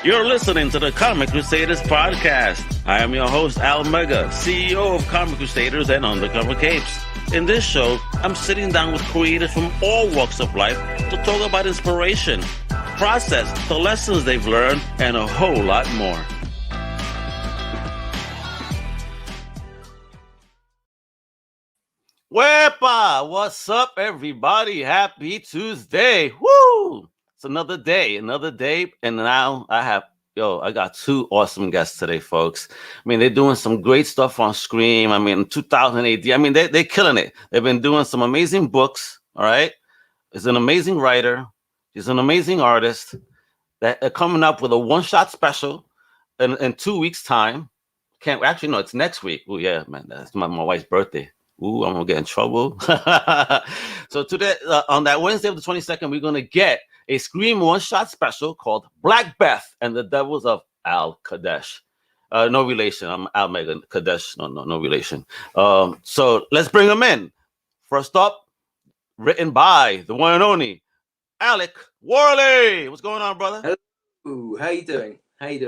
You're listening to the Comic Crusaders podcast. I am your host, Al Mega, CEO of Comic Crusaders and Undercover Capes. In this show, I'm sitting down with creators from all walks of life to talk about inspiration, process, the lessons they've learned, and a whole lot more. Wepa! What's up, everybody? Happy Tuesday. Woo! It's another day, and now I got two awesome guests today, folks. I mean, they're doing some great stuff on Scream. I mean, 2000 AD. I mean, they're killing it. They've been doing some amazing books, all right? He's an amazing writer. He's an amazing artist. They're coming up with a one-shot special in 2 weeks' time. It's next week. Oh, yeah, man, that's my wife's birthday. Ooh, I'm gonna get in trouble. So today, on that Wednesday of the 22nd, we're gonna get a Scream one-shot special called Black Beth and the Devils of Al-Kadesh. No relation. I'm Al Mega Kadesh. No relation. So let's bring them in. First up, written by the one and only Alec Worley. What's going on, brother? Hello. How you doing?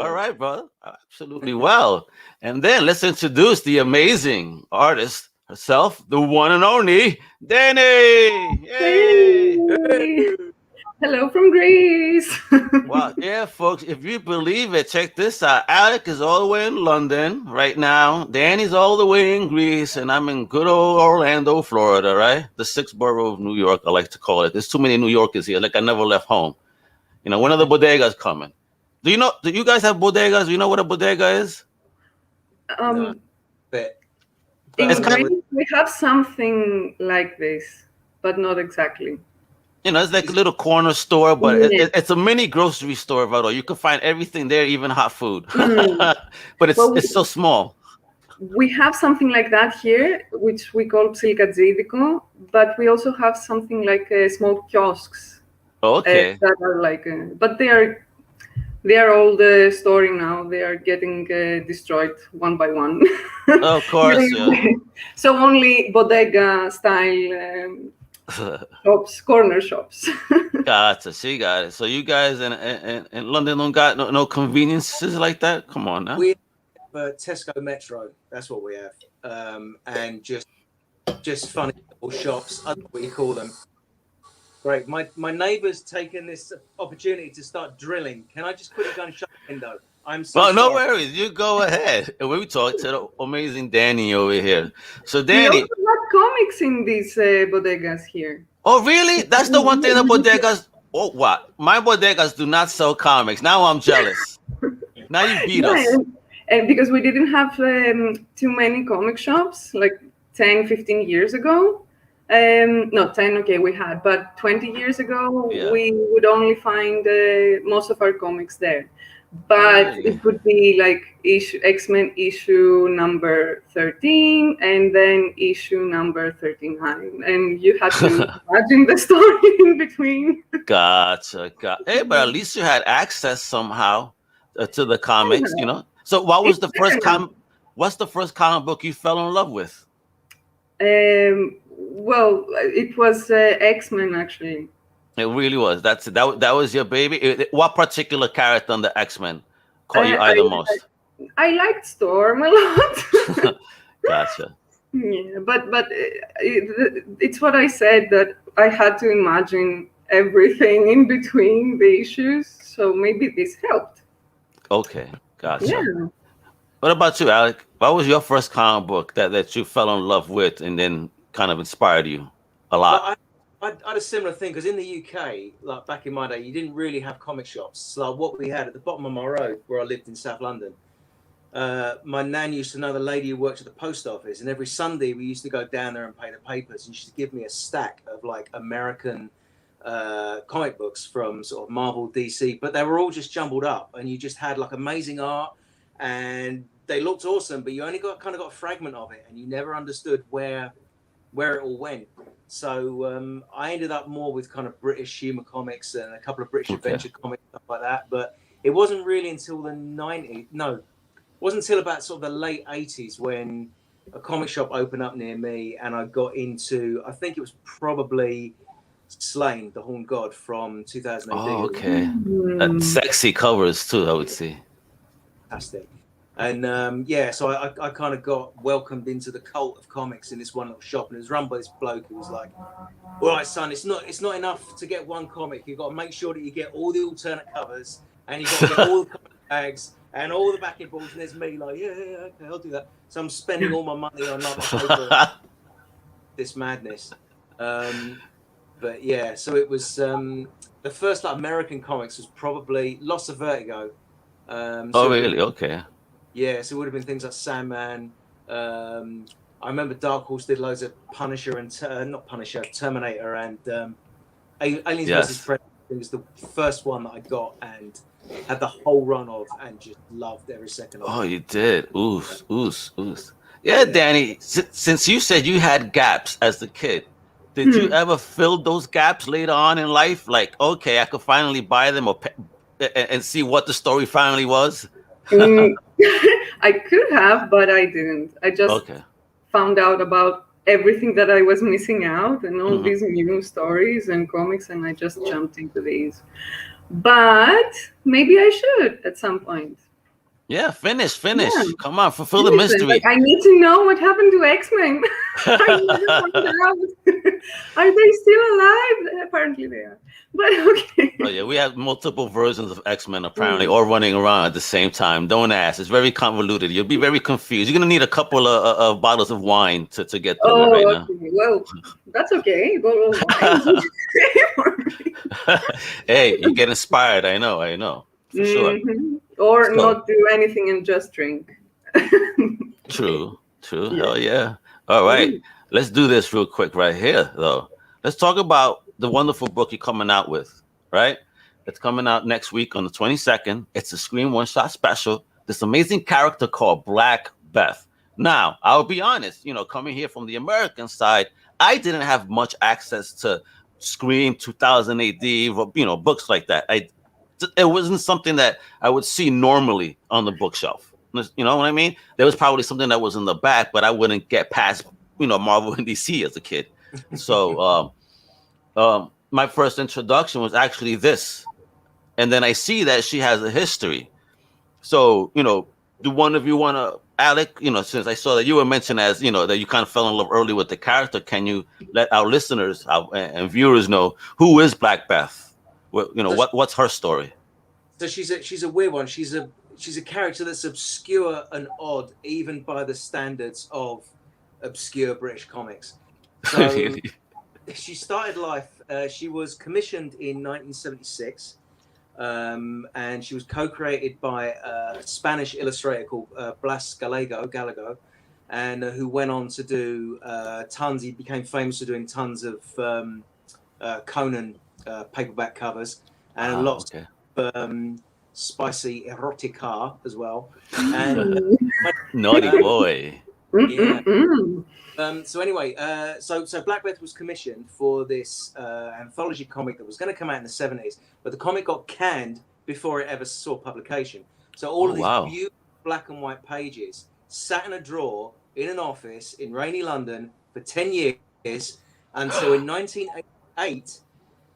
All right, brother. Absolutely well. And then let's introduce the amazing artist herself, the one and only Dani. Yay! Hey. Hello from Greece. Wow, yeah, folks, if you believe it, check this out. Alec is all the way in London right now. Dani's all the way in Greece, and I'm in good old Orlando, Florida, right? The sixth borough of New York, I like to call it. There's too many New Yorkers here. Like I never left home. You know, when are the bodegas coming? Do you guys have bodegas? Do you know what a bodega is? No, but in Greece, we have something like this, but not exactly. You know, it's like a little corner store, but it's a mini grocery store, Vado. You can find everything there, even hot food. But it's so small. We have something like that here, which we call psilkatsidiko, but we also have something like small kiosks. Okay. That are like, but they are all the story now. They are getting destroyed one by one. Of course, yeah. So only bodega style shops, corner shops. Gotcha. She got it. So you guys in London don't got no conveniences like that? Come on now. We have Tesco Metro. That's what we have. And just funny little shops. I don't know what you call them. Great. My neighbour's taken this opportunity to start drilling. Can I just quickly go and shut the window? I'm so sorry. No worries. You go ahead. And we talk to the amazing Dani over here. So Dani, we also have comics in these bodegas here. Oh, really? That's the one thing the bodegas. Oh, what? My bodegas do not sell comics. Now I'm jealous. Now you beat us. And because we didn't have too many comic shops like 10, 15 years ago. Not 10, okay, we had, but 20 years ago, we would only find most of our comics there. But it would be like X-Men issue number 13 and then issue number 39. And you had to imagine the story in between. Gotcha. Hey, but at least you had access somehow to the comics, you know? So what's the first comic book you fell in love with? Well, it was X-Men, actually. It really was. That was your baby. What particular character on the X-Men caught your eye the most? I liked Storm a lot. Gotcha. Yeah, but it's what I said, that I had to imagine everything in between the issues. So maybe this helped. Okay, gotcha. Yeah. What about you, Alec? What was your first comic book that you fell in love with and then kind of inspired you a lot? Well, I had a similar thing because in the UK, like back in my day, you didn't really have comic shops. So what we had at the bottom of my road, where I lived in South London, my nan used to know the lady who worked at the post office, and every Sunday we used to go down there and pay the papers, and she used to give me a stack of like American comic books from sort of Marvel, DC, but they were all just jumbled up, and you just had like amazing art, and they looked awesome, but you only got a fragment of it, and you never understood where it all went. So I ended up more with kind of British humor comics and a couple of British adventure comics, stuff like that. But it wasn't really until the 90s. No, it wasn't until about sort of the late 80s when a comic shop opened up near me, and I got into, I think it was probably Slain, the Horned God from 2000 AD. Oh, okay. Sexy covers too, I would say. Fantastic. And so I kind of got welcomed into the cult of comics in this one little shop, and it was run by this bloke who was like, "All right, son, it's not enough to get one comic. You've got to make sure that you get all the alternate covers, and you've got to get all the comic tags and all the backing boards." And there's me like, yeah, okay, I'll do that. So I'm spending all my money on this madness. But yeah, so it was the first like American comics was probably Loss of Vertigo. Oh, really? Okay. Yeah, so it would have been things like Sandman. I remember Dark Horse did loads of Punisher and not Punisher, Terminator, and Aliens vs. Predator. It was the first one that I got and had the whole run of, and just loved every second of it. Oh, you did? Oof. Yeah, Dani. Since you said you had gaps as a kid, did you ever fill those gaps later on in life? Like, okay, I could finally buy them and see what the story finally was. I could have, but I didn't. I just found out about everything that I was missing out and all these new stories and comics, and I just jumped into these. But maybe I should at some point. Yeah, finish. Yeah. Come on, fulfill the mystery. Like, I need to know what happened to X-Men. I never found out. Are they still alive? Apparently they are. But okay. Oh yeah, we have multiple versions of X-Men apparently, all running around at the same time. Don't ask. It's very convoluted. You'll be very confused. You're gonna need a couple of bottles of wine to get through it right now. Well, that's okay. Bottle of wine. Hey, you get inspired. I know. For sure. Or not do anything and just drink. True. Yeah. Hell yeah. All right. Let's do this real quick right here, though. Let's talk about the wonderful book you're coming out with, right? It's coming out next week on the 22nd. It's a Scream one-shot special. This amazing character called Black Beth. Now, I'll be honest, coming here from the American side, I didn't have much access to Scream 2000 AD, books like that. It wasn't something that I would see normally on the bookshelf. You know what I mean? There was probably something that was in the back, but I wouldn't get past, Marvel and DC as a kid. So my first introduction was actually this. And then I see that she has a history. So, do one of you want to, Alec, since I saw that you were mentioned as, that you kind of fell in love early with the character, can you let our listeners and viewers know who is Black Beth? What's her story? So she's a weird one. She's a character that's obscure and odd, even by the standards of obscure British comics. So she started life. She was commissioned in 1976, and she was co-created by a Spanish illustrator called Blas Gallego, and who went on to do tons. He became famous for doing tons of Conan paperback covers and lots of spicy erotica as well. And naughty boy. Yeah. So anyway, so Black Beth was commissioned for this anthology comic that was going to come out in the 70s, but the comic got canned before it ever saw publication. So all of these beautiful black and white pages sat in a drawer in an office in rainy London for 10 years until in 1988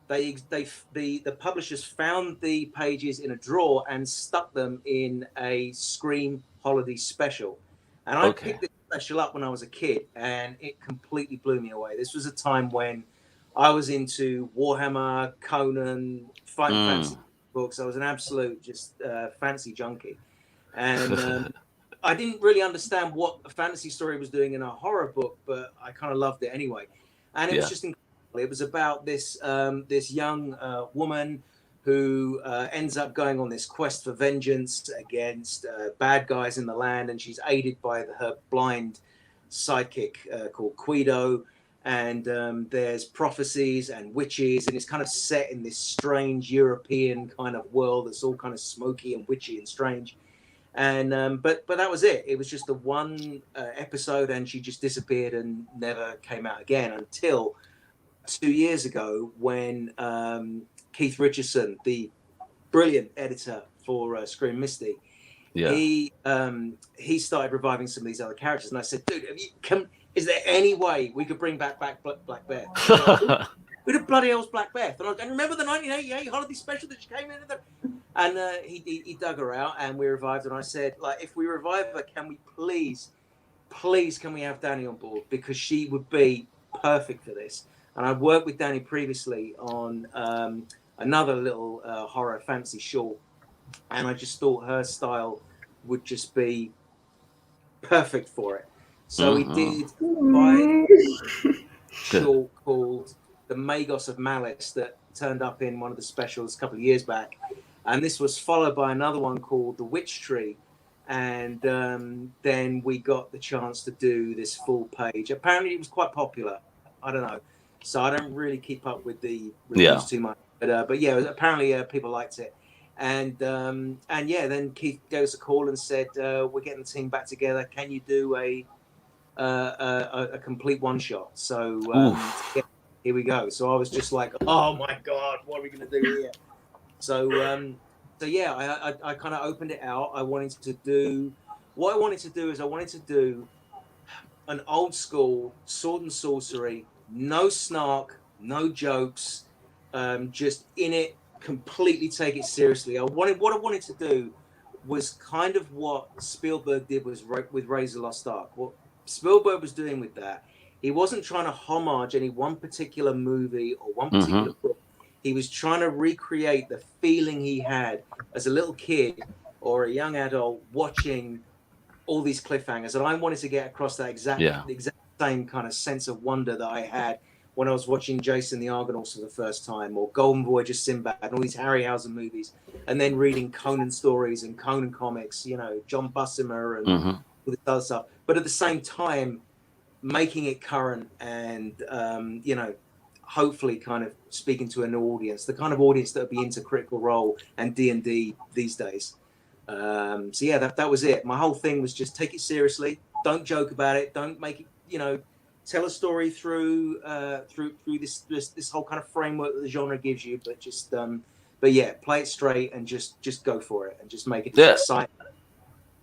the publishers found the pages in a drawer and stuck them in a Scream holiday special. And I picked this special up when I was a kid, and it completely blew me away. This was a time when I was into Warhammer, Conan, Fighting Fantasy books. I was an absolute fantasy junkie. And I didn't really understand what a fantasy story was doing in a horror book, but I kind of loved it anyway. And it was just incredible. It was about this young woman who ends up going on this quest for vengeance against bad guys in the land, and she's aided by her blind sidekick called Quido. And there's prophecies and witches, and it's kind of set in this strange European kind of world that's all kind of smoky and witchy and strange. And but that was it. It was just the one episode, and she just disappeared and never came out again until 2 years ago when Keith Richardson, the brilliant editor for Scream Misty, he started reviving some of these other characters, and I said, dude, is there any way we could bring back Black Beth? who the bloody hell's Black Beth? And I go, remember the 1988 holiday special that she came in? And he dug her out, and we revived. And I said, like, if we revive her, can we please, can we have Dani on board? Because she would be perfect for this. And I've worked with Dani previously on another little horror fantasy short, and I just thought her style would just be perfect for it. So we did a short called The Magos of Malice that turned up in one of the specials a couple of years back. And this was followed by another one called The Witch Tree. And then we got the chance to do this full page. Apparently it was quite popular. I don't know. So I don't really keep up with the reviews too much. But yeah, apparently people liked it. And yeah, then Keith gave us a call and said, we're getting the team back together. Can you do a complete one shot? So yeah, here we go. So I was just like, oh my God, what are we going to do here? So yeah, I kind of opened it out. I wanted to do an old school sword and sorcery, no snark, no jokes, just in it, completely take it seriously. What I wanted to do was kind of what Spielberg did with Raiders of the Lost Ark. What Spielberg was doing with that, he wasn't trying to homage any one particular movie or one particular book. He was trying to recreate the feeling he had as a little kid or a young adult watching all these cliffhangers. And I wanted to get across that exact same kind of sense of wonder that I had when I was watching Jason the Argonauts for the first time, or Golden Voyage of Sinbad, and all these Harryhausen movies, and then reading Conan stories and Conan comics, you know, John Buscema and all this other stuff. But at the same time, making it current and, you know, hopefully kind of speaking to an audience, the kind of audience that would be into Critical Role and D&D these days. So yeah, that was it. My whole thing was just take it seriously. Don't joke about it. Don't make it, you know, tell a story through this whole kind of framework that the genre gives you, but just but yeah, play it straight and just go for it and just make it exciting.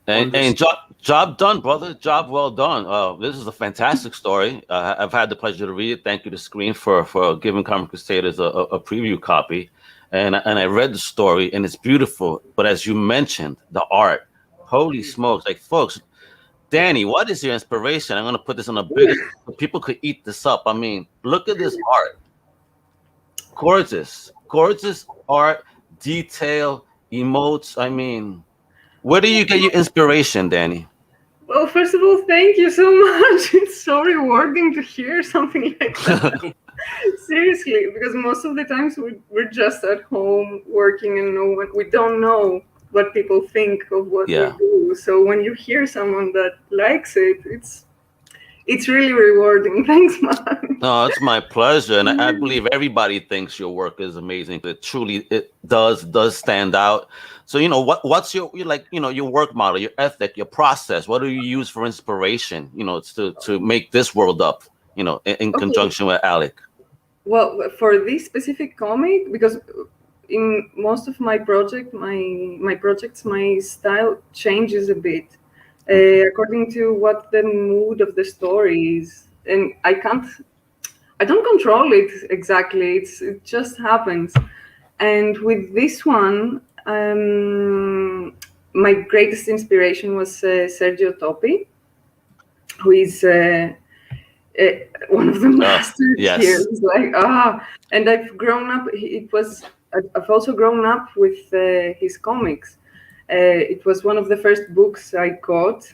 And job done, brother. Job well done. This is a fantastic story. I've had the pleasure to read it. Thank you to Screen for giving Comic Crusaders a preview copy, and I read the story and it's beautiful. But as you mentioned, the art, holy smokes! Like, folks, Dani, what is your inspiration? I'm gonna put this on a big so people could eat this up. I mean, look at this art. Gorgeous art, detail, emotes. I mean, where do you get your inspiration, Dani? Well, first of all, thank you so much. It's so rewarding to hear something like that. Seriously, because most of the times we're just at home working and we don't know what people think of what we do. So when you hear someone that likes it, it's really rewarding. Thanks, man. No, it's my pleasure, and I believe everybody thinks your work is amazing. It truly does stand out. So you know what's your your work model, your ethic, your process. What do you use for inspiration? You know, to make this world up. You know, in conjunction with Alec. Well, for this specific comic, because in most of my projects, my style changes a bit according to what the mood of the story is, and I don't control it exactly. It just happens. And with this one, my greatest inspiration was Sergio Topi, who is one of the masters here. It's like and I've grown up. I've also grown up with his comics. It was one of the first books I got.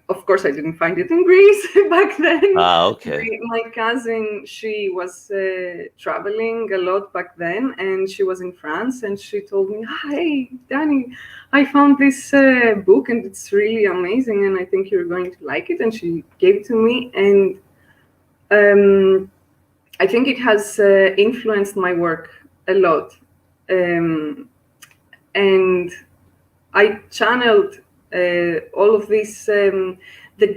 Of course, I didn't find it in Greece back then. Okay. My cousin, she was traveling a lot back then, and she was in France, and she told me, "Hey, Dani, I found this book, and it's really amazing, and I think you're going to like it." And she gave it to me, and I think it has influenced my work a lot, and I channeled all of these the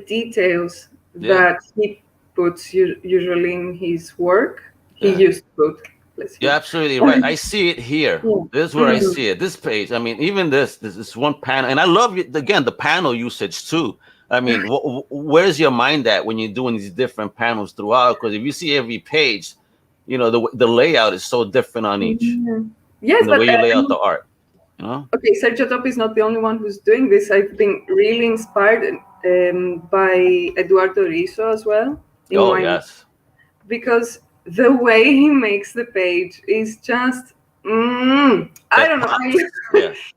details that he puts usually in his work. He used to put. You're absolutely right. I see it here. This is where I see it. This page. I mean, even this one panel, and I love again the panel usage too. I mean, where's your mind at when you're doing these different panels throughout? Because if you see every page, you know, the layout is so different on each. Yes, and the way you lay out the art. You know? Okay, Sergio Top is not the only one who's doing this. I've been really inspired by Eduardo Riso as well. Yes. Because the way he makes the page is just, I don't know.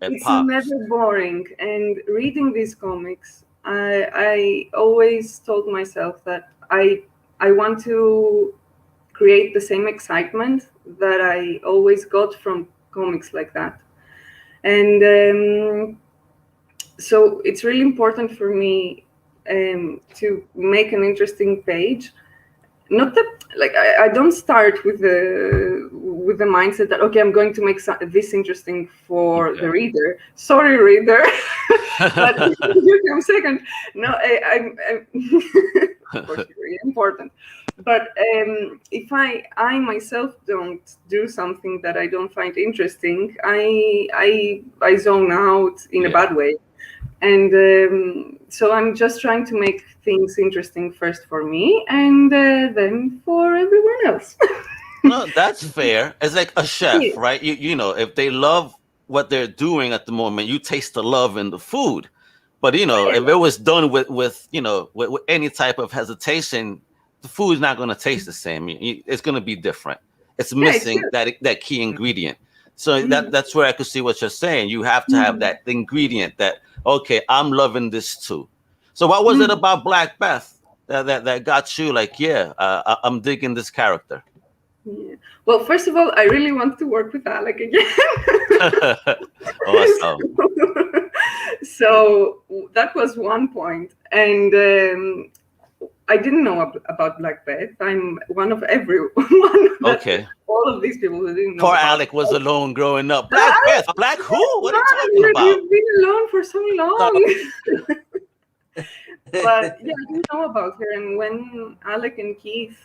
It's never boring. And reading these comics, I always told myself that I want to create the same excitement that I always got from comics like that. And so it's really important for me to make an interesting page. Not that, like, I don't start with the mindset that, okay, I'm going to make this interesting for the reader. Sorry, reader, but you come second. No, I'm of course, really important. But if I myself don't do something that I don't find interesting, I zone out in a bad way. And so I'm just trying to make things interesting first for me, and then for everyone else. No, that's fair. It's like a chef, right? You know, if they love what they're doing at the moment, you taste the love in the food. But you know, if it was done with you know with any type of hesitation, the food's not going to taste the same. It's going to be different. It's missing that key ingredient. So that's where I could see what you're saying. You have to have that ingredient that, okay, I'm loving this too. So what was it about Black Beth that got you like, I'm digging this character? Yeah. Well, first of all, I really want to work with Alec again. Awesome. So that was one point. And I didn't know about Black Beth. I'm one of everyone. Okay. All of these people who didn't know. Poor Alec was alone growing up. Black Beth, Black who? What are you talking about? You've been alone for so long. But yeah, I didn't know about her. And when Alec and Keith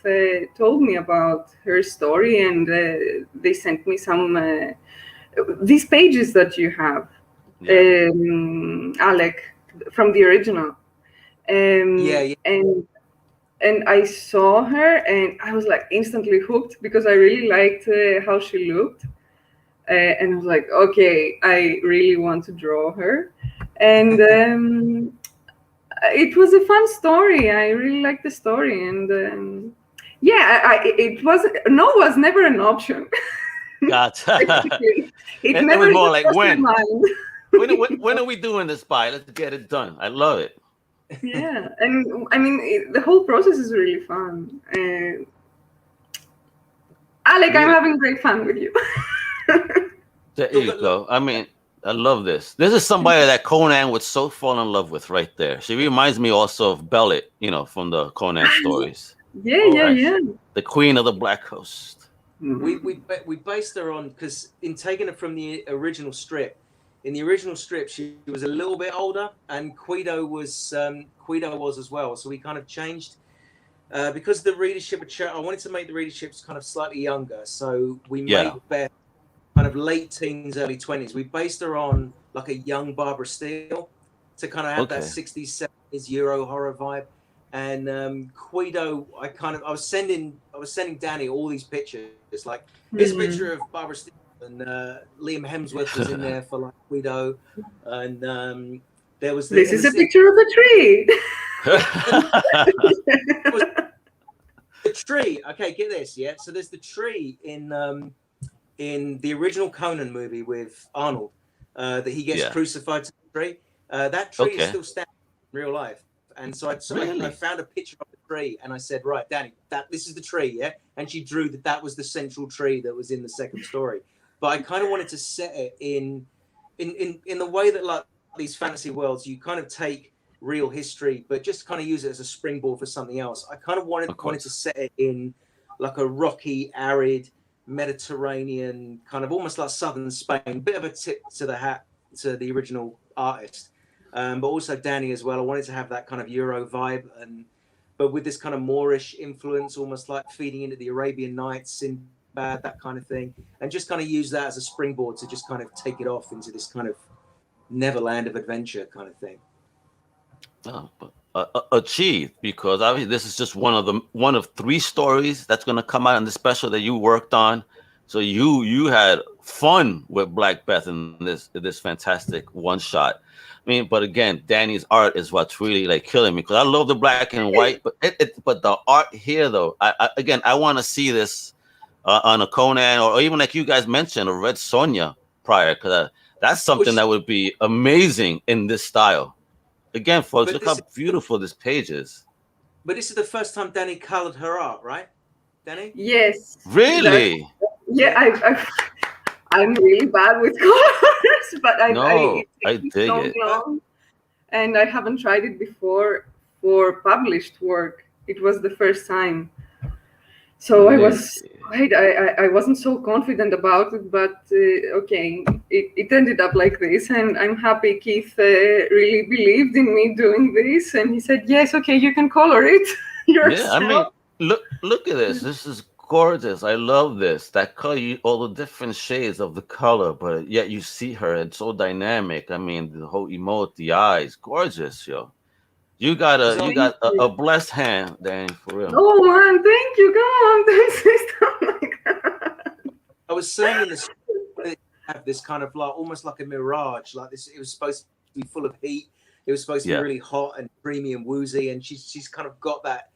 told me about her story, and they sent me some these pages that you have, Alec, from the original. And I saw her, and I was like instantly hooked because I really liked how she looked. And I was like, okay, I really want to draw her. And it was a fun story. I really liked the story. And it was never an option. Gotcha. it never was more like when are we doing this by? Let's get it done. I love it. Yeah, and I mean the whole process is really fun. Alec, I'm having great fun with you. There you go. I mean, I love this. This is somebody that Conan would so fall in love with right there. She reminds me also of Bellet, you know, from the Conan stories. Yeah. The Queen of the Black Coast. We based her on, because in taking her from the original strip, in the original strip, she was a little bit older, and Quido was as well. So we kind of changed because the readership. I wanted to make the readerships kind of slightly younger, so we made Beth kind of late teens, early 20s. We based her on like a young Barbara Steele to kind of have that 60s, 70s Euro horror vibe. And Quido, I was sending Dani all these pictures. It's like this picture of Barbara Steele. And Liam Hemsworth was in there for like Quido, and there was this is a picture of a tree. The tree. Okay, get this. Yeah, so there's the tree in the original Conan movie with Arnold that he gets crucified to the tree. That tree is still standing in real life, and so I found a picture of the tree, and I said, right, Dani, this is the tree, yeah, and she drew that was the central tree that was in the second story. But I kind of wanted to set it in the way that like these fantasy worlds, you kind of take real history, but just kind of use it as a springboard for something else. I kind of wanted to set it in like a rocky, arid, Mediterranean, kind of almost like southern Spain, bit of a tip to the hat to the original artist, but also Dani as well. I wanted to have that kind of Euro vibe, but with this kind of Moorish influence, almost like feeding into the Arabian Nights in that kind of thing, and just kind of use that as a springboard to just kind of take it off into this kind of Neverland of adventure kind of thing. Oh, achieved, because obviously this is just one of 3 stories that's going to come out in the special that you worked on. So you had fun with Black Beth in this fantastic one shot. I mean, but again, Dani's art is what's really like killing me, because I love the black and white, but the art here though, I want to see this on a Conan, or even like you guys mentioned, a Red Sonja prior, because that's something that would be amazing in this style. Again, folks, look how beautiful this page is. But this is the first time Dani colored her art, right? Dani? Yes. Really? I'm really bad with colors, but I dig so it. Long, and I haven't tried it before for published work. It was the first time. So I wasn't so confident about it, but okay, it ended up like this, and I'm happy Keith really believed in me doing this, and he said, yes, okay, you can color it yourself. Yeah, I mean, look at this. This is gorgeous. I love this. That color, all the different shades of the color, but yet you see her, it's so dynamic. I mean, the whole emote, the eyes, gorgeous, yo. You got a blessed hand, Dani, for real. Oh man, thank you. Come on, don't say stuff like that. I was saying in the story, have this kind of like almost like a mirage, like this. It was supposed to be full of heat. It was supposed to be really hot and creamy and woozy, and she's kind of got that.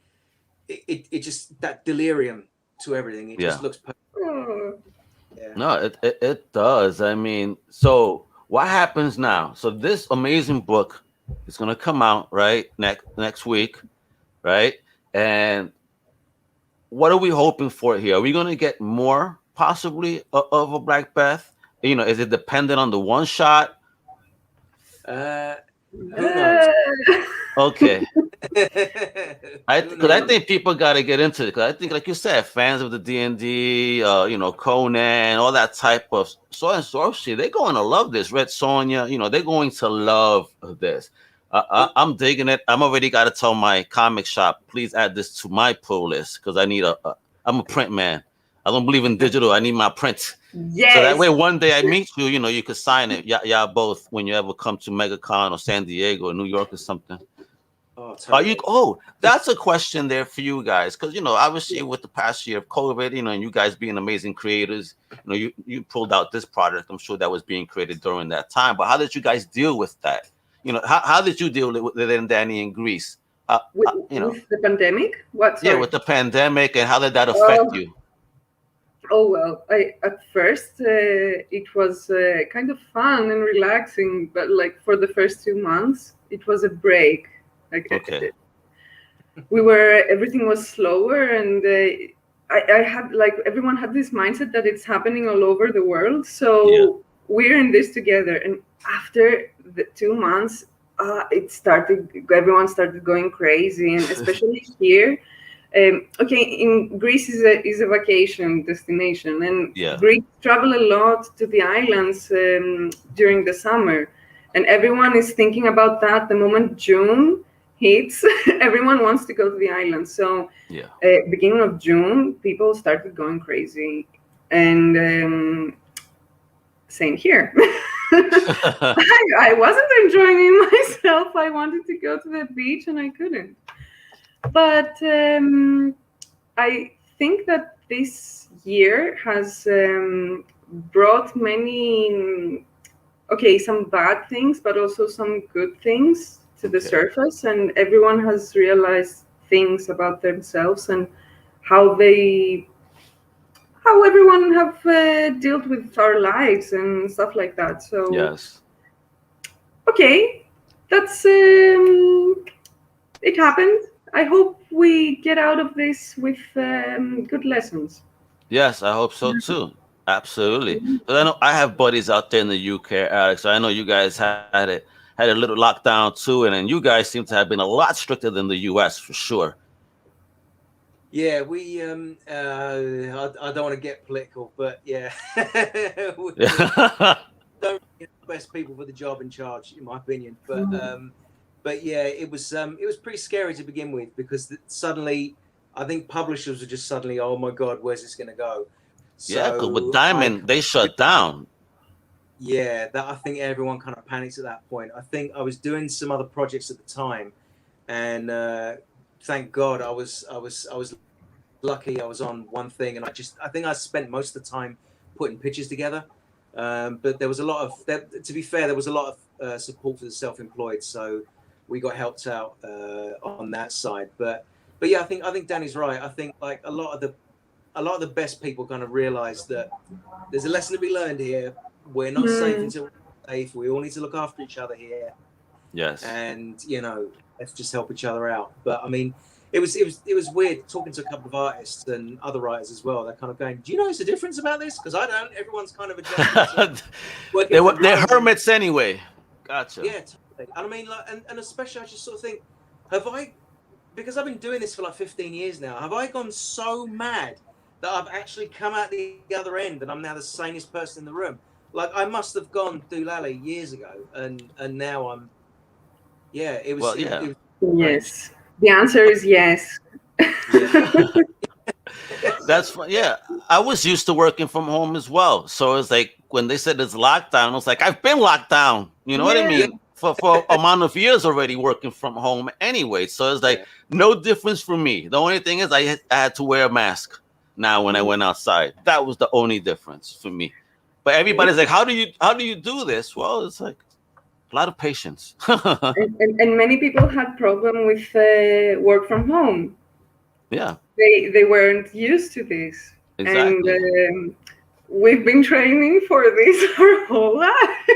It just that delirium to everything. It just looks perfect. Yeah. No, it does. I mean, so what happens now? So this amazing book is going to come out right next week, right? And what are we hoping for here? Are we going to get more possibly of a Black Beth? You know, is it dependent on the one shot? Who knows? Okay. Because I think people got to get into it. Because I think, like you said, fans of the D&D, Conan, all that type of sword and sorcery, they're going to love this. Red Sonja, they're going to love this. I'm digging it. I'm already got to tell my comic shop, please add this to my pull list, because I need I'm a print man. I don't believe in digital. I need my print. Yes. So that way, one day I meet you, you could sign it. Y'all both, when you ever come to MegaCon or San Diego or New York or something. That's a question there for you guys, because obviously with the past year of COVID, and you guys being amazing creators, you pulled out this product. I'm sure that was being created during that time. But how did you guys deal with that? How did you deal with it in Dani in Greece? With the pandemic? What? Sorry. Yeah, with the pandemic, and how did that affect you? Oh well, at first it was kind of fun and relaxing, but like for the first 2 months, it was a break. Like, okay. Everything was slower, and I had like everyone had this mindset that it's happening all over the world. So we're in this together. And after the 2 months, everyone started going crazy, and especially here. In Greece is a vacation destination, and Greeks travel a lot to the islands during the summer, and everyone is thinking about that. The moment June hits, everyone wants to go to the islands. So beginning of June, people started going crazy, and same here. I wasn't enjoying it myself. I wanted to go to the beach and I couldn't. But I think that this year has brought many, some bad things, but also some good things to the surface. And everyone has realized things about themselves and how everyone have dealt with our lives and stuff like that. So that's it happened. I hope we get out of this with good lessons. Yes, I hope so too. Absolutely. But I know I have buddies out there in the UK, Alex. So I know you guys had a little lockdown too, and you guys seem to have been a lot stricter than the US for sure. Yeah, we. I don't want to get political, but we don't get the best people for the job in charge, in my opinion. But yeah, it was pretty scary to begin with, because suddenly I think publishers were just suddenly, oh my God, where's this going to go? Because with Diamond, they shut down. Yeah, I think everyone kind of panics at that point. I think I was doing some other projects at the time, and thank God I was lucky. I was on one thing, and I think I spent most of the time putting pictures together. But there was a lot of, to be fair, there was a lot of support for the self-employed, so we got helped out on that side. But yeah, I think Dani's right. I think like a lot of the best people kind of realize that there's a lesson to be learned here. We're not safe until we're safe. We all need to look after each other here. Yes. And let's just help each other out. But I mean, it was weird talking to a couple of artists and other writers as well. They're kind of going, "Do you notice a difference about this?" Because I don't. Everyone's kind of adjusting. They're hermits anyway. Gotcha. Yeah, totally. And I mean, like, and especially, I just sort of think, because I've been doing this for like 15 years now, have I gone so mad that I've actually come out the other end and I'm now the sanest person in the room? Like, I must have gone doolally years ago, and now I'm. Yeah, it was. Well, it was yes. The answer is yes. That's fun. Yeah, I was used to working from home as well. So it's like when they said it's lockdown, I was like, I've been locked down. You know what I mean? For amount of years already working from home anyway. So it's like no difference for me. The only thing is I had to wear a mask now when I went outside. That was the only difference for me. But everybody's like, how do you do this? Well, it's like a lot of patience. and many people had problem with work from home. Yeah. They weren't used to this. Exactly. And we've been training for this our whole life.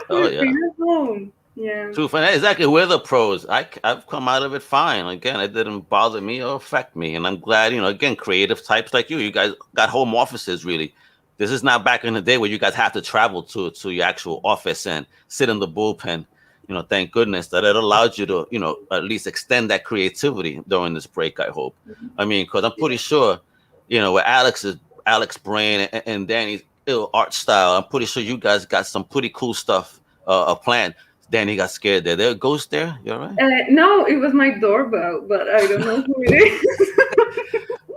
We've been at home. Yeah. True. Exactly. We're the pros. I've come out of it fine. Again, it didn't bother me or affect me. And I'm glad, again, creative types like you guys got home offices really. This is not back in the day where you guys have to travel to your actual office and sit in the bullpen. Thank goodness that it allowed you to, at least extend that creativity during this break, I hope. I mean, because I'm pretty sure, with Alex's brain and Dani's art style, I'm pretty sure you guys got some pretty cool stuff planned. Dani got scared there. There a ghost there? You all right? No, it was my doorbell, but I don't know who it is.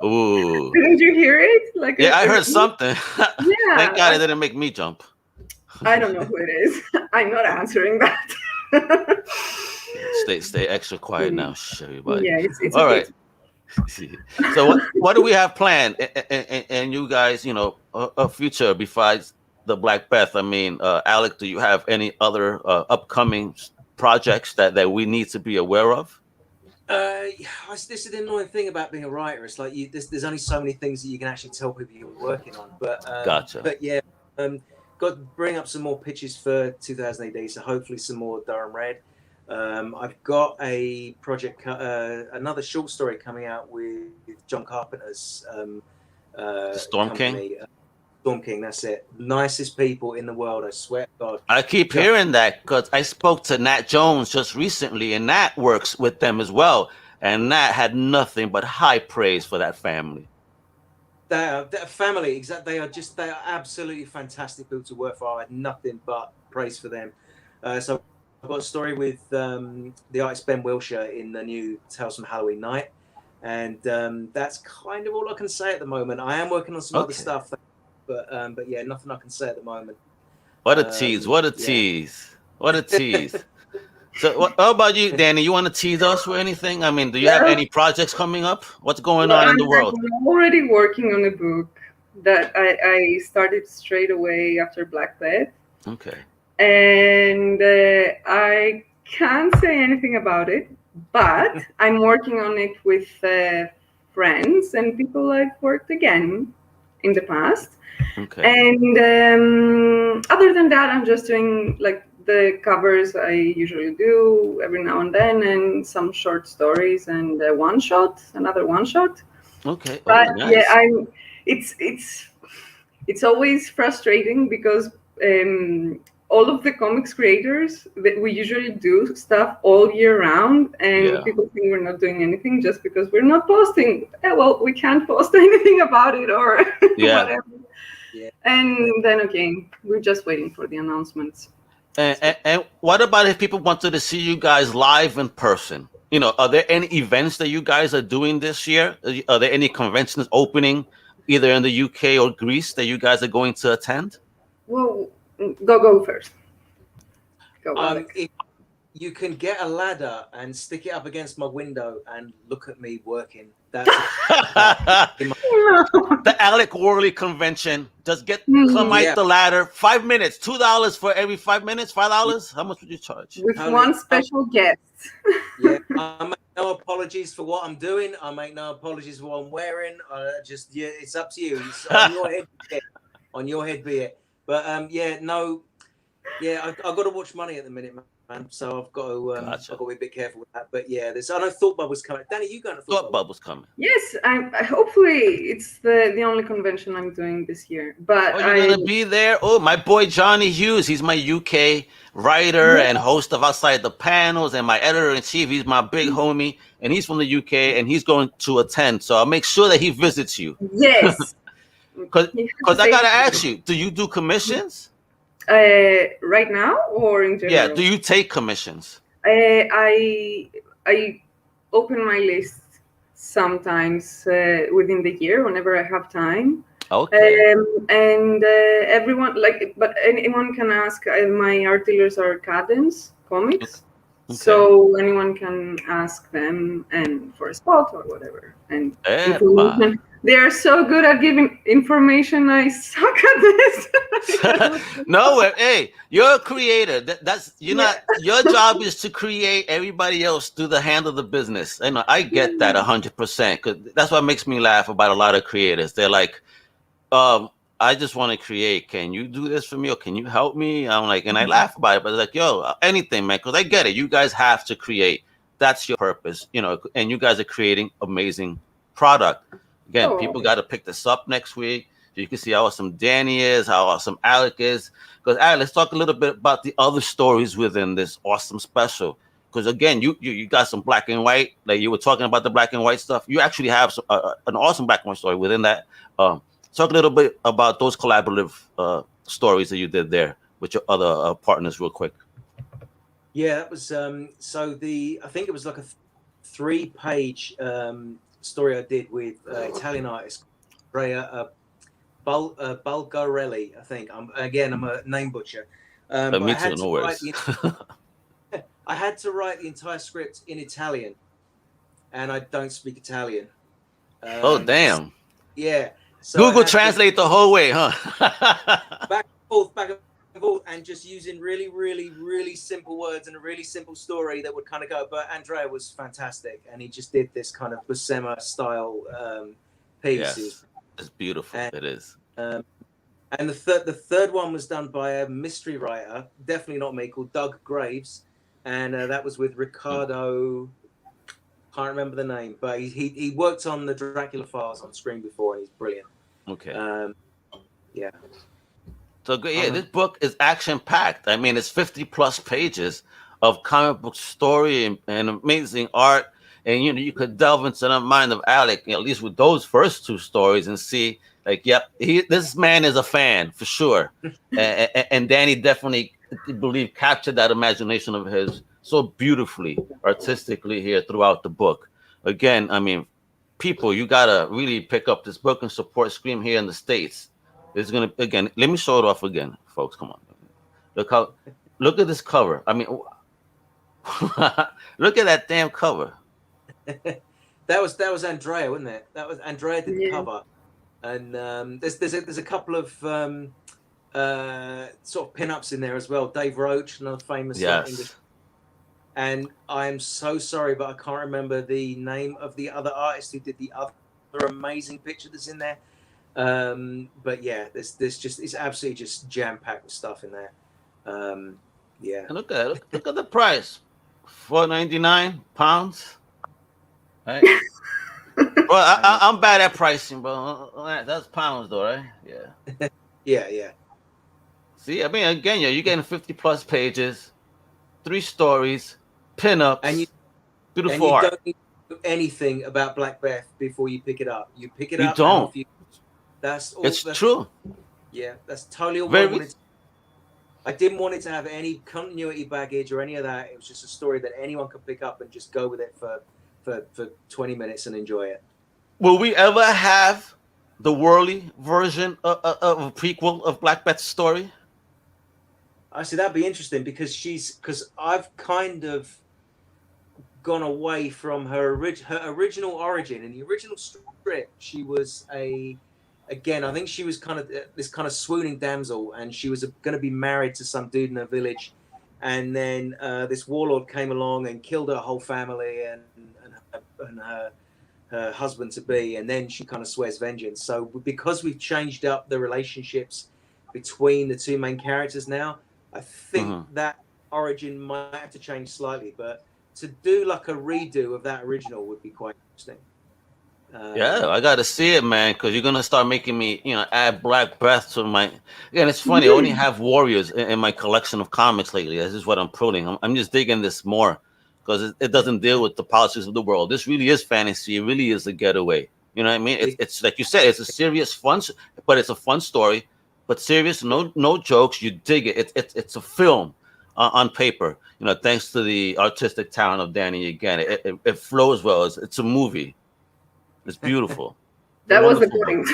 Ooh. Didn't you hear it? Like I heard something. Yeah. Thank God it didn't make me jump. I don't know who it is. I'm not answering that. Stay extra quiet now, everybody. Yeah, it's all okay. Right. So what do we have planned? And you guys, a future besides the Black Beth? I mean, Alec, do you have any other upcoming projects that we need to be aware of? This is the annoying thing about being a writer. It's like there's only so many things that you can actually tell people you're working on. But gotcha. But yeah, got to bring up some more pitches for 2000 AD. So hopefully some more Durham Red. I've got a project, another short story coming out with John Carpenter's Storm company. King. Storm King, that's it. Nicest people in the world, I swear to God. I keep hearing that because I spoke to Nat Jones just recently, and Nat works with them as well. And Nat had nothing but high praise for that family. They're family, exactly. They are absolutely fantastic people to work for. I had nothing but praise for them. So I've got a story with the artist Ben Wilshire in the new Tales from Halloween Night. And that's kind of all I can say at the moment. I am working on some other stuff. But yeah, nothing I can say at the moment. What a tease! What a tease! What a tease! So, how about you, Dani? You want to tease us or anything? I mean, do you have any projects coming up? What's going on in the world? I'm already working on a book that I started straight away after Black Beth. Okay. And I can't say anything about it, but I'm working on it with friends and people I've worked again in the past. Okay. And other than that, I'm just doing like the covers I usually do every now and then, and some short stories and another one shot. Okay. But nice. yeah, it's always frustrating because all of the comics creators that we usually do stuff all year round, and people think we're not doing anything just because we're not posting. Well, we can't post anything about it or whatever. Yeah. And then again, we're just waiting for the announcements. And what about if people wanted to see you guys live in person? Are there any events that you guys are doing this year? Are there any conventions opening either in the UK or Greece that you guys are going to attend? Well, go first. Go, you can get a ladder and stick it up against my window and look at me working. That's the Alec Worley convention. Just climb the ladder. 5 minutes. $2 for every 5 minutes. $5. How much would you charge? With one special guest. Yeah, I make no apologies for what I'm doing. I make no apologies for what I'm wearing. It's up to you. It's on your head. On your head be it. But I've got to watch money at the minute, man. So I've got to I've got to be a bit careful with that. But yeah, I know Thought Bubble's coming. Dani, you going to Thought Bubble's coming? Yes, I hopefully it's the only convention I'm doing this year. But you're gonna be there? Oh, my boy Johnny Hughes. He's my UK writer and host of Outside the Panels, and my editor-in-chief. He's my big homie, and he's from the UK, and he's going to attend. So I'll make sure that he visits you. Yes. Because I gotta ask you, do you do commissions? Right now or in general? Yeah. Do you take commissions? I open my list sometimes within the year whenever I have time. Okay. And everyone but anyone can ask. My art dealers are Cadence Comics, so anyone can ask them and for a spot or whatever. And information. They are so good at giving information. I suck at this. No, hey, you're a creator. Not. Your job is to create. Everybody else do the handle the business. I get that 100%. Because that's what makes me laugh about a lot of creators. They're like, I just want to create. Can you do this for me, or can you help me? I'm like, and I laugh about it, but it's like, yo, anything, man. Because I get it. You guys have to create. That's your purpose, and you guys are creating amazing product. Again, people got to pick this up next week. You can see how awesome Dani is, how awesome Alec is. Because Alec, let's talk a little bit about the other stories within this awesome special. Because again, you got some black and white, like you were talking about the black and white stuff. You actually have an awesome black and white story within that. Talk a little bit about those collaborative stories that you did there with your other partners, real quick. Yeah, that was I think it was like a 3-page story I did with Italian artist Andrea Bulgarelli. I think I'm a name butcher. Me too, no worries. I had to write the entire script in Italian, and I don't speak Italian. Oh damn! Yeah. So Google Translate the whole way, huh? back and forth, and just using really, really, really simple words and a really simple story that would kind of go. But Andrea was fantastic, and he just did this kind of Buscema style piece. Yes, it's beautiful. It is. And the third one was done by a mystery writer, definitely not me, called Doug Graves, and that was with Ricardo. Can't remember the name, but he worked on the Dracula Files on screen before, and he's brilliant. Okay. Yeah. So this book is action packed. I mean, it's 50+ pages of comic book story and amazing art, and you could delve into the mind of Alec, at least with those first 2 stories, and see this man is a fan for sure. and Dani definitely, believe, captured that imagination of his so beautifully, artistically here throughout the book. Again, I mean, people, you gotta really pick up this book and support Scream here in the States. It's gonna, again, let me show it off again, folks. Come on, look at this cover. I mean, look at that damn cover. that was Andrea, wasn't it? That was Andrea did the cover, and there's a couple of sort of pin-ups in there as well. Dave Roach, another famous English. And I'm so sorry, but I can't remember the name of the other artist who did the other amazing picture that's in there. But yeah, there's it's absolutely just jam-packed with stuff in there. Yeah. And look at the price, £4.99. Right. Well, I'm bad at pricing, but that's pounds though, right? Yeah. Yeah. See, I mean, again, you're getting 50+ pages, 3 stories, pin-ups, and beautiful you art. don't need to know anything about Black Beth before you pick it up. You pick it up. You don't. That's all. It's true. Yeah, that's totally all I wanted. I didn't want it to have any continuity baggage or any of that. It was just a story that anyone could pick up and just go with it for 20 minutes and enjoy it. Will we ever have the Worley version of a prequel of Black Beth's story? I said that'd be interesting because I've kind of gone away from her original origin. In the original script, she was again, I think she was kind of this kind of swooning damsel, and she was going to be married to some dude in her village, and then this warlord came along and killed her whole family and her husband to be, and then she kind of swears vengeance. So because we've changed up the relationships between the two main characters now, I think that origin might have to change slightly, but to do like a redo of that original would be quite interesting. Yeah, I got to see it, man, because you're gonna start making me, add Black Beth to my. Again, it's funny. I only have warriors in my collection of comics lately. This is what I'm pruning. I'm just digging this more because it doesn't deal with the politics of the world. This really is fantasy. It really is a getaway. You know what I mean? It's like you said. It's a serious fun, but it's a fun story. But serious, no jokes. You dig it. It's a film on paper. Thanks to the artistic talent of Dani again. It flows well. It's a movie. It's beautiful. That was the point.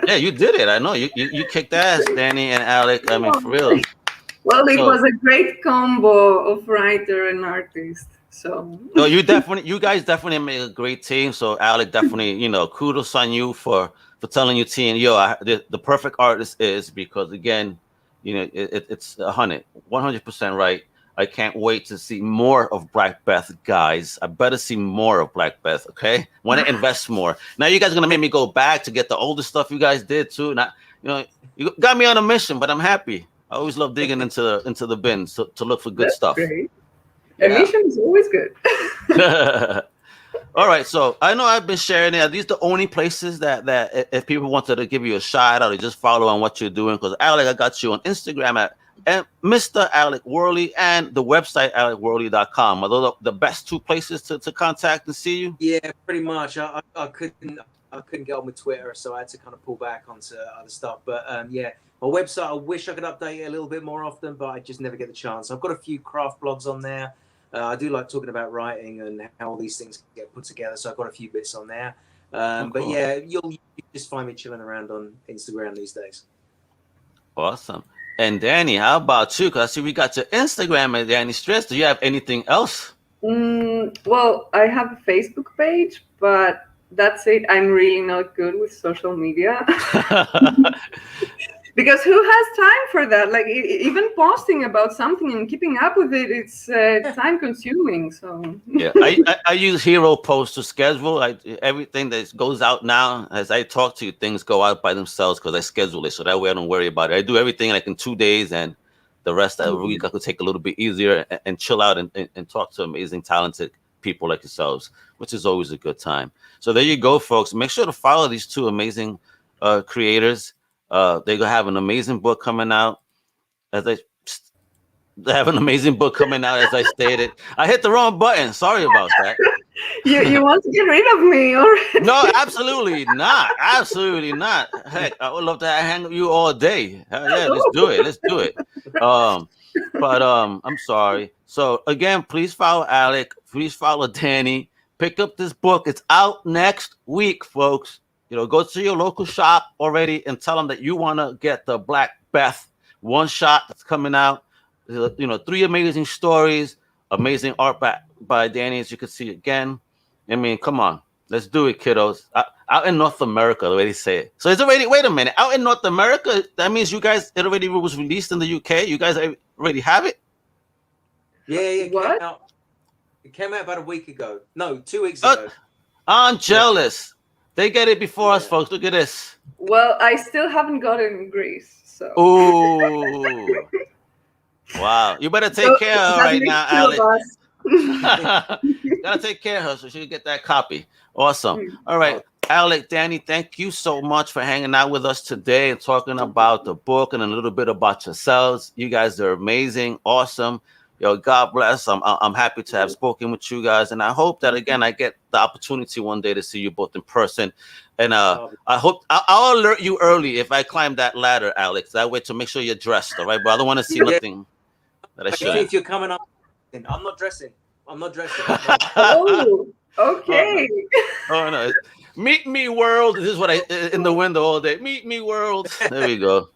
Yeah, you did it. I know. You kicked ass, Dani and Alec. I mean, for real. Well, it was a great combo of writer and artist. So no, you guys definitely made a great team. So Alec, definitely, kudos on you for telling your team, the perfect artist is, because again, it's 100% right. I can't wait to see more of Black Beth, guys. I better see more of Black Beth, okay? Want to invest more. Now you guys are gonna make me go back to get the older stuff you guys did too. Now, you got me on a mission, but I'm happy. I always love digging into the bins to look for good stuff. Great. A mission is always good. All right, so I know I've been sharing it. Are these the only places that if people wanted to give you a shout out or just follow on what you're doing? Because Alec, I got you on Instagram at Mr. Alec Worley and the website alecworley.com. Are those the best two places to contact and see you? Yeah, pretty much. I couldn't get on with Twitter, so I had to kind of pull back onto other stuff. But yeah, my website, I wish I could update it a little bit more often, but I just never get the chance. I've got a few craft blogs on there. I do like talking about writing and how all these things get put together, so I've got a few bits on there. Cool. But yeah, you'll just find me chilling around on Instagram these days. Awesome. And Dani, how about you? Because I see we got your Instagram at Dani Stress. Do you have anything else? Well, I have a Facebook page, but that's it. I'm really not good with social media. Because who has time for that? Like even posting about something and keeping up with it, it's time consuming. So yeah, I use Hero Post to schedule. Everything that goes out now, as I talk to you, things go out by themselves because I schedule it. So that way I don't worry about it. I do everything like in 2 days, and the rest of the week I could take a little bit easier and chill out and talk to amazing, talented people like yourselves, which is always a good time. So there you go, folks. Make sure to follow these two amazing creators. They're gonna have an amazing book coming out. They have an amazing book coming out, as I stated. I hit the wrong button. Sorry about that. You want to get rid of me already? No, absolutely not. Absolutely not. Heck, I would love to hang with you all day. Yeah, let's do it. Let's do it. But I'm sorry. So again, please follow Alec. Please follow Dani. Pick up this book. It's out next week, folks. Go to your local shop already and tell them that you want to get the Black Beth one shot that's coming out. 3 amazing stories, amazing art by Dani, as you can see again. I mean, come on, let's do it, kiddos. Out in North America, the way they say it. So it's already, wait a minute, out in North America, that means you guys, it already was released in the UK. You guys already have it? Yeah. What? It came out about a week ago. No, 2 weeks ago. I'm jealous. They get it before us, folks. Look at this. Well, I still haven't got it in Greece, so. Ooh. Wow. You better take care of her right now, Alec. Gotta take care of her so she can get that copy. Awesome. All right. Alec, Dani, thank you so much for hanging out with us today and talking about the book and a little bit about yourselves. You guys are amazing. Awesome. God bless. I'm happy to have spoken with you guys, and I hope that again I get the opportunity one day to see you both in person. And I hope I'll alert you early if I climb that ladder, Alex. That way to make sure you're dressed, all right? But I don't want to see nothing that I shouldn't. If you're coming up, I'm not dressing. Oh, okay. Oh no! Meet me, world. This is what I in the window all day. Meet me, world. There we go.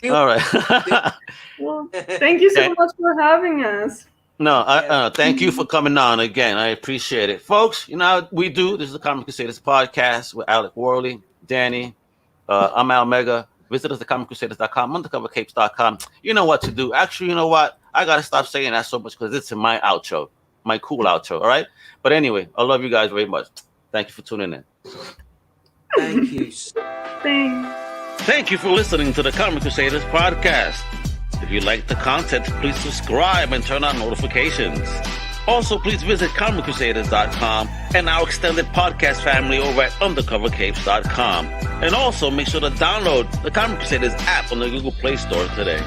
All right. Well, thank you so much for having us. No, thank you for coming on again. I appreciate it. Folks, you know, we do. This is the Comic Crusaders podcast with Alec Worley, Dani. I'm Al Mega. Visit us at comiccrusaders.com, undercovercapes.com. You know what to do. Actually, you know what? I got to stop saying that so much because it's in my outro, my cool outro, all right? But anyway, I love you guys very much. Thank you for tuning in. Thank you. Thank you for listening to the Comic Crusaders podcast. If you like the content, please subscribe and turn on notifications. Also, please visit comiccrusaders.com and our extended podcast family over at undercovercapes.com. And also, make sure to download the Comic Crusaders app on the Google Play Store today.